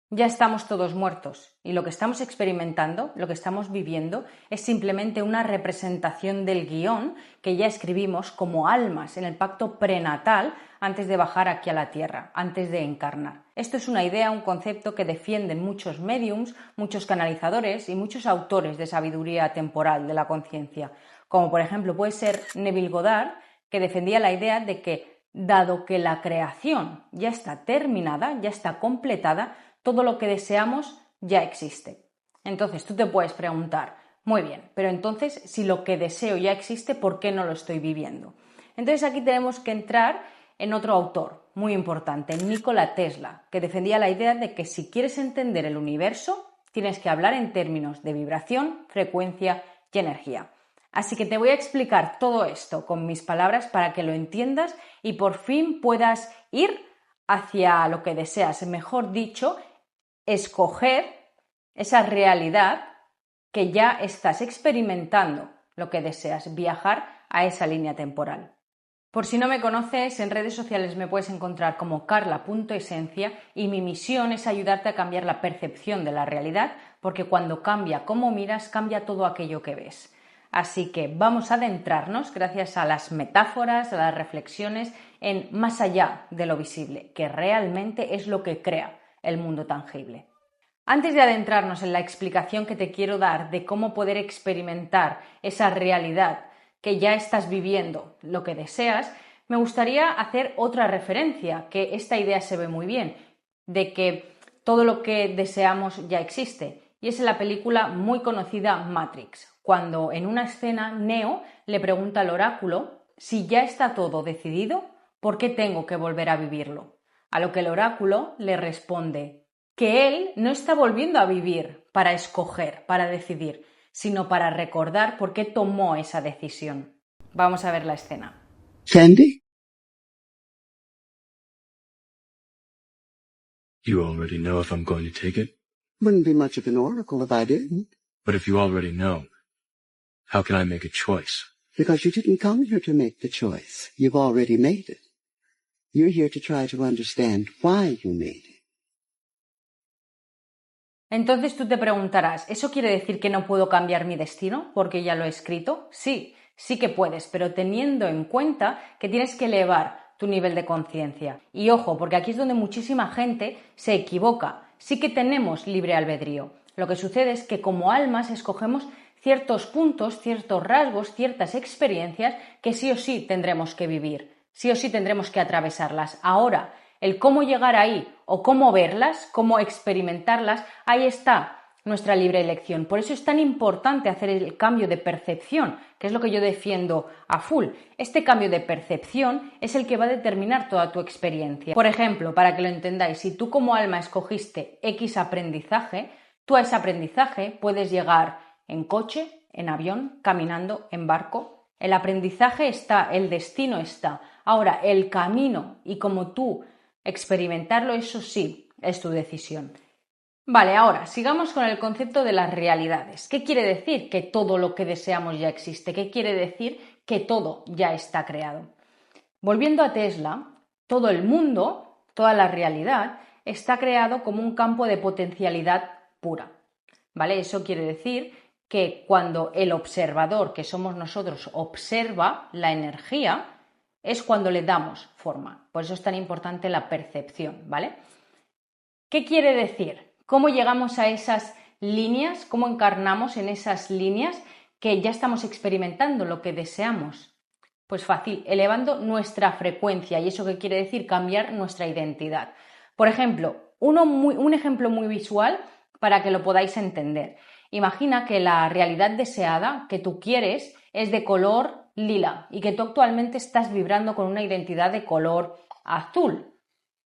Ya estamos todos muertos y lo que estamos experimentando, lo que estamos viviendo, es simplemente una representación del guión que ya escribimos como almas en el pacto prenatal antes de bajar aquí a la Tierra, antes de encarnar. Esto es una idea, un concepto que defienden muchos médiums, muchos canalizadores y muchos autores de sabiduría temporal de la conciencia, como por ejemplo puede ser Neville Goddard, que defendía la idea de que, dado que la creación ya está terminada, ya está completada, todo lo que deseamos ya existe. Entonces tú te puedes preguntar, muy bien, pero entonces si lo que deseo ya existe, ¿por qué no lo estoy viviendo? Entonces aquí tenemos que entrar en otro autor muy importante, Nikola Tesla, que defendía la idea de que si quieres entender el universo, tienes que hablar en términos de vibración, frecuencia y energía. Así que te voy a explicar todo esto con mis palabras para que lo entiendas y por fin puedas ir hacia lo que deseas, mejor dicho, escoger esa realidad que ya estás experimentando, lo que deseas, viajar a esa línea temporal. Por si no me conoces, en redes sociales me puedes encontrar como carla.esencia y mi misión es ayudarte a cambiar la percepción de la realidad, porque cuando cambia cómo miras, cambia todo aquello que ves. Así que vamos a adentrarnos, gracias a las metáforas, a las reflexiones, en más allá de lo visible, que realmente es lo que crea el mundo tangible. Antes de adentrarnos en la explicación que te quiero dar de cómo poder experimentar esa realidad que ya estás viviendo, lo que deseas, me gustaría hacer otra referencia, que esta idea se ve muy bien, de que todo lo que deseamos ya existe. Y es en la película muy conocida Matrix, cuando en una escena Neo le pregunta al oráculo si ya está todo decidido, ¿por qué tengo que volver a vivirlo? A lo que el oráculo le responde que él no está volviendo a vivir para escoger, para decidir, sino para recordar por qué tomó esa decisión. Vamos a ver la escena. Sandy? You already know if I'm going to take it? Wouldn't be much of an oracle if I didn't. But if you already know, how can I make a choice? Because you didn't come here to make the choice. You've already made it. You're here to try to understand why you made it. Entonces tú te preguntarás, ¿eso quiere decir que no puedo cambiar mi destino porque ya lo he escrito? Sí, sí que puedes, pero teniendo en cuenta que tienes que elevar tu nivel de conciencia. Y ojo, porque aquí es donde muchísima gente se equivoca. Sí que tenemos libre albedrío. Lo que sucede es que como almas escogemos ciertos puntos, ciertos rasgos, ciertas experiencias que sí o sí tendremos que vivir, sí o sí tendremos que atravesarlas. Ahora, el cómo llegar ahí o cómo verlas, cómo experimentarlas, ahí está nuestra libre elección. Por eso es tan importante hacer el cambio de percepción, que es lo que yo defiendo a full. Este cambio de percepción es el que va a determinar toda tu experiencia. Por ejemplo, para que lo entendáis, si tú como alma escogiste X aprendizaje, tú a ese aprendizaje puedes llegar en coche, en avión, caminando, en barco. El aprendizaje está, el destino está. Ahora, el camino y como tú experimentarlo, eso sí, es tu decisión. Vale, ahora sigamos con el concepto de las realidades. ¿Qué quiere decir que todo lo que deseamos ya existe? ¿Qué quiere decir que todo ya está creado? Volviendo a Tesla, todo el mundo, toda la realidad, está creado como un campo de potencialidad pura. ¿Vale? Eso quiere decir que cuando el observador, que somos nosotros, observa la energía, es cuando le damos forma. Por eso es tan importante la percepción, ¿vale? ¿Qué quiere decir? ¿Cómo llegamos a esas líneas? ¿Cómo encarnamos en esas líneas que ya estamos experimentando lo que deseamos? Pues fácil, elevando nuestra frecuencia. ¿Y eso qué quiere decir? Cambiar nuestra identidad. Por ejemplo, un ejemplo muy visual para que lo podáis entender. Imagina que la realidad deseada que tú quieres es de color lila y que tú actualmente estás vibrando con una identidad de color azul.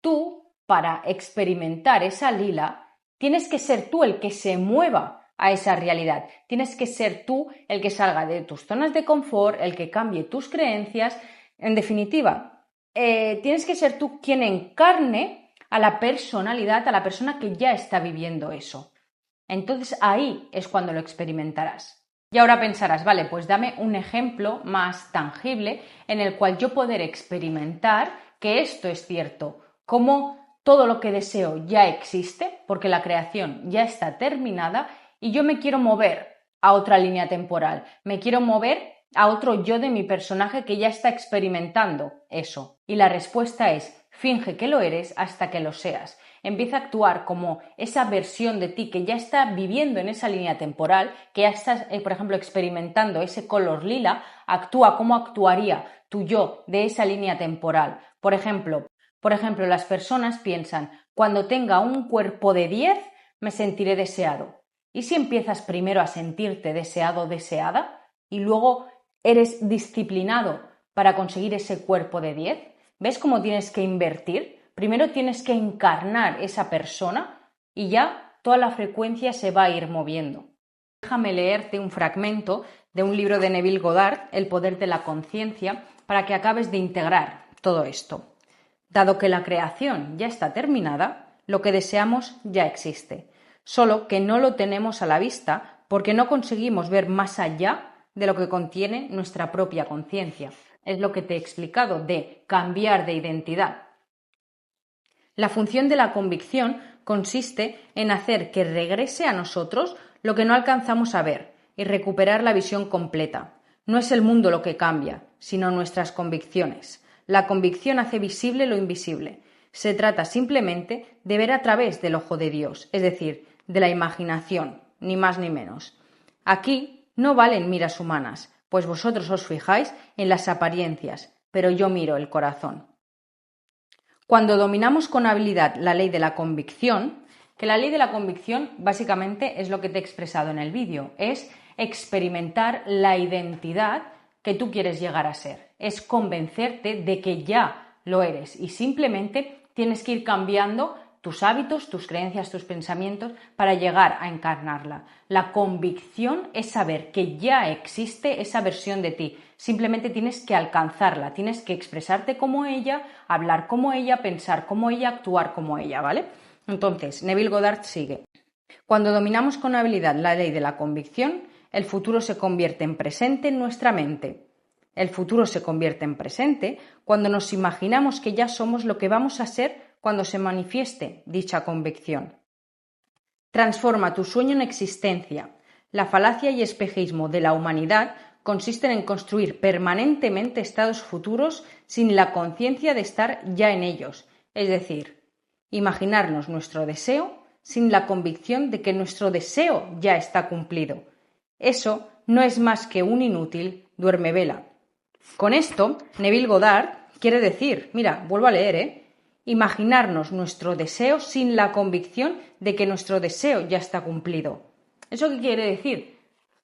Tú, para experimentar esa lila, tienes que ser tú el que se mueva a esa realidad. Tienes que ser tú el que salga de tus zonas de confort, el que cambie tus creencias. En definitiva, tienes que ser tú quien encarne a la personalidad, a la persona que ya está viviendo eso. Entonces ahí es cuando lo experimentarás. Y ahora pensarás, vale, pues dame un ejemplo más tangible en el cual yo poder experimentar que esto es cierto, cómo todo lo que deseo ya existe, porque la creación ya está terminada y yo me quiero mover a otra línea temporal, me quiero mover a otro yo de mi personaje que ya está experimentando eso. Y la respuesta es: finge que lo eres hasta que lo seas. Empieza a actuar como esa versión de ti que ya está viviendo en esa línea temporal, que ya estás, por ejemplo, experimentando ese color lila. Actúa como actuaría tu yo de esa línea temporal. Por ejemplo, las personas piensan: cuando tenga un cuerpo de 10, me sentiré deseado. ¿Y si empiezas primero a sentirte deseado o deseada y luego eres disciplinado para conseguir ese cuerpo de 10? ¿Ves cómo tienes que invertir? Primero tienes que encarnar esa persona y ya toda la frecuencia se va a ir moviendo. Déjame leerte un fragmento de un libro de Neville Goddard, El poder de la conciencia, para que acabes de integrar todo esto. Dado que la creación ya está terminada, lo que deseamos ya existe, solo que no lo tenemos a la vista porque no conseguimos ver más allá de lo que contiene nuestra propia conciencia. Es lo que te he explicado de cambiar de identidad. La función de la convicción consiste en hacer que regrese a nosotros lo que no alcanzamos a ver y recuperar la visión completa. No es el mundo lo que cambia, sino nuestras convicciones. La convicción hace visible lo invisible. Se trata simplemente de ver a través del ojo de Dios, es decir, de la imaginación, ni más ni menos. Aquí no valen miras humanas, pues vosotros os fijáis en las apariencias, pero yo miro el corazón. Cuando dominamos con habilidad la ley de la convicción, que la ley de la convicción básicamente es lo que te he expresado en el vídeo, es experimentar la identidad que tú quieres llegar a ser, es convencerte de que ya lo eres y simplemente tienes que ir cambiando tus hábitos, tus creencias, tus pensamientos para llegar a encarnarla. La convicción es saber que ya existe esa versión de ti. Simplemente tienes que alcanzarla, tienes que expresarte como ella, hablar como ella, pensar como ella, actuar como ella, ¿vale? Entonces, Neville Goddard sigue. Cuando dominamos con habilidad la ley de la convicción, el futuro se convierte en presente en nuestra mente. El futuro se convierte en presente cuando nos imaginamos que ya somos lo que vamos a ser cuando se manifieste dicha convicción. Transforma tu sueño en existencia. La falacia y espejismo de la humanidad consisten en construir permanentemente estados futuros sin la conciencia de estar ya en ellos, es decir, imaginarnos nuestro deseo sin la convicción de que nuestro deseo ya está cumplido. Eso no es más que un inútil duermevela. Con esto, Neville Goddard quiere decir, mira, vuelvo a leer, imaginarnos nuestro deseo sin la convicción de que nuestro deseo ya está cumplido. ¿Eso qué quiere decir?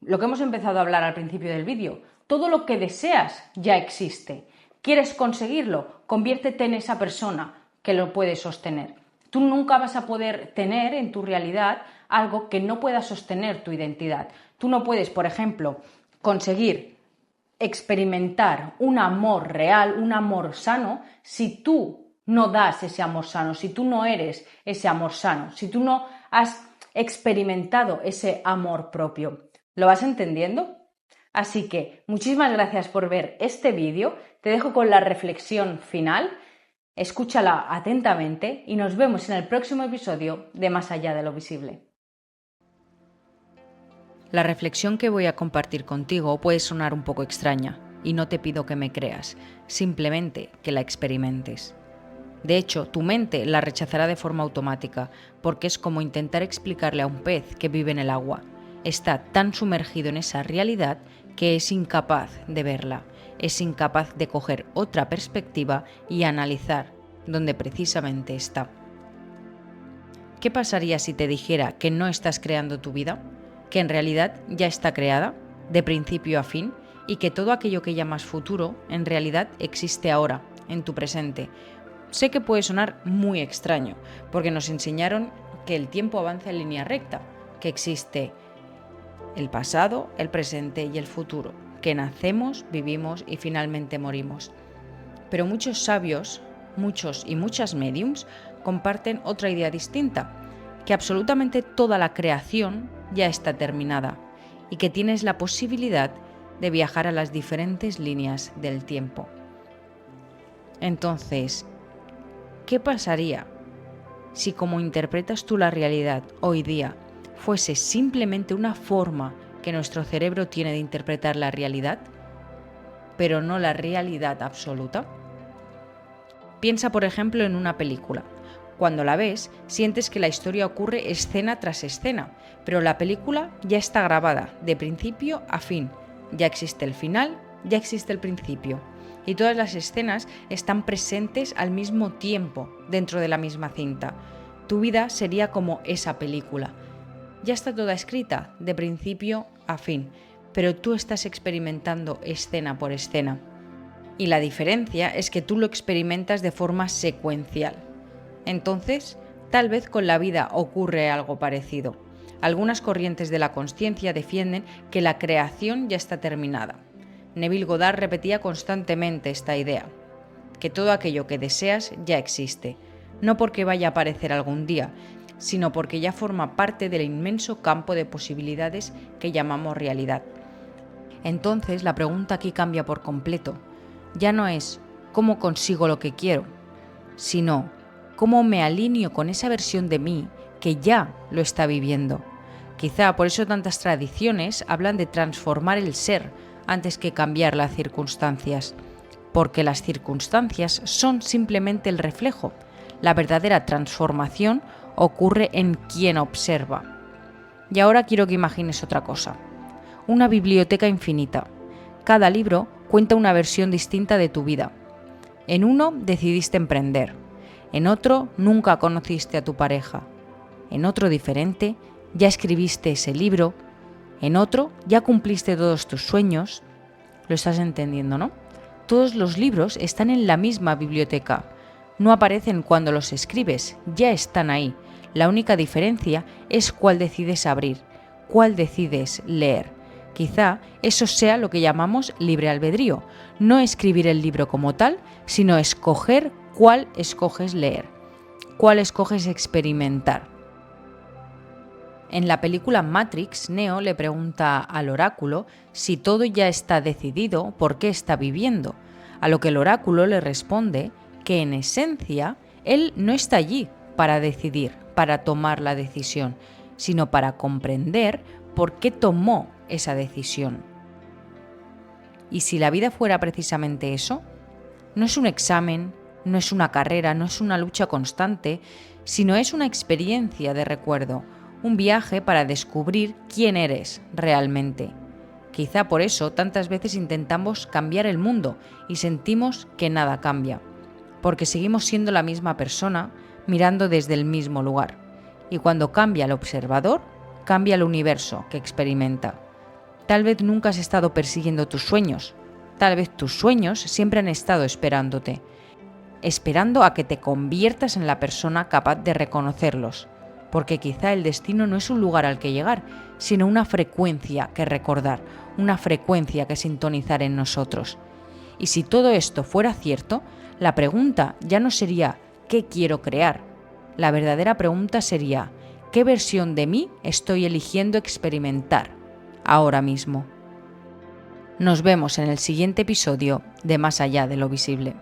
Lo que hemos empezado a hablar al principio del vídeo. Todo lo que deseas ya existe. ¿Quieres conseguirlo? Conviértete en esa persona que lo puede sostener. Tú nunca vas a poder tener en tu realidad algo que no pueda sostener tu identidad. Tú no puedes, por ejemplo, conseguir experimentar un amor real, un amor sano, si tú no das ese amor sano, si tú no eres ese amor sano, si tú no has experimentado ese amor propio. ¿Lo vas entendiendo? Así que muchísimas gracias por ver este vídeo. Te dejo con la reflexión final. Escúchala atentamente y nos vemos en el próximo episodio de Más allá de lo visible. La reflexión que voy a compartir contigo puede sonar un poco extraña y no te pido que me creas, simplemente que la experimentes. De hecho, tu mente la rechazará de forma automática, porque es como intentar explicarle a un pez que vive en el agua. Está tan sumergido en esa realidad que es incapaz de verla, es incapaz de coger otra perspectiva y analizar donde precisamente está. ¿Qué pasaría si te dijera que no estás creando tu vida? Que en realidad ya está creada, de principio a fin, y que todo aquello que llamas futuro en realidad existe ahora, en tu presente. Sé que puede sonar muy extraño, porque nos enseñaron que el tiempo avanza en línea recta, que existe el pasado, el presente y el futuro, que nacemos, vivimos y finalmente morimos. Pero muchos sabios, muchos y muchas médiums comparten otra idea distinta, que absolutamente toda la creación ya está terminada y que tienes la posibilidad de viajar a las diferentes líneas del tiempo. Entonces, ¿qué pasaría si como interpretas tú la realidad hoy día fuese simplemente una forma que nuestro cerebro tiene de interpretar la realidad, pero no la realidad absoluta? Piensa, por ejemplo, en una película. Cuando la ves, sientes que la historia ocurre escena tras escena, pero la película ya está grabada, de principio a fin. Ya existe el final, ya existe el principio. Y todas las escenas están presentes al mismo tiempo dentro de la misma cinta. Tu vida sería como esa película. Ya está toda escrita, de principio a fin, pero tú estás experimentando escena por escena. Y la diferencia es que tú lo experimentas de forma secuencial. Entonces, tal vez con la vida ocurre algo parecido. Algunas corrientes de la consciencia defienden que la creación ya está terminada. Neville Goddard repetía constantemente esta idea, que todo aquello que deseas ya existe, no porque vaya a aparecer algún día, sino porque ya forma parte del inmenso campo de posibilidades que llamamos realidad. Entonces, la pregunta aquí cambia por completo. Ya no es ¿cómo consigo lo que quiero?, sino ¿cómo me alineo con esa versión de mí que ya lo está viviendo? Quizá por eso tantas tradiciones hablan de transformar el ser antes que cambiar las circunstancias, porque las circunstancias son simplemente el reflejo. La verdadera transformación ocurre en quien observa. Y ahora quiero que imagines otra cosa. Una biblioteca infinita. Cada libro cuenta una versión distinta de tu vida. En uno decidiste emprender. En otro nunca conociste a tu pareja. En otro diferente ya escribiste ese libro. En otro ya cumpliste todos tus sueños. ¿Lo estás entendiendo, no? Todos los libros están en la misma biblioteca. No aparecen cuando los escribes, ya están ahí. La única diferencia es cuál decides abrir, cuál decides leer. Quizá eso sea lo que llamamos libre albedrío. No escribir el libro como tal, sino escoger cuál escoges leer, cuál escoges experimentar. En la película Matrix, Neo le pregunta al oráculo si todo ya está decidido, ¿por qué está viviendo? A lo que el oráculo le responde que en esencia él no está allí para decidir, para tomar la decisión, sino para comprender por qué tomó esa decisión. ¿Y si la vida fuera precisamente eso? No es un examen, no es una carrera, no es una lucha constante, sino es una experiencia de recuerdo, un viaje para descubrir quién eres realmente. Quizá por eso tantas veces intentamos cambiar el mundo y sentimos que nada cambia, porque seguimos siendo la misma persona mirando desde el mismo lugar. Y cuando cambia el observador, cambia el universo que experimenta. Tal vez nunca has estado persiguiendo tus sueños, tal vez tus sueños siempre han estado esperándote, esperando a que te conviertas en la persona capaz de reconocerlos, porque quizá el destino no es un lugar al que llegar, sino una frecuencia que recordar, una frecuencia que sintonizar en nosotros. Y si todo esto fuera cierto, la pregunta ya no sería ¿qué quiero crear? La verdadera pregunta sería ¿qué versión de mí estoy eligiendo experimentar ahora mismo? Nos vemos en el siguiente episodio de Más allá de lo visible.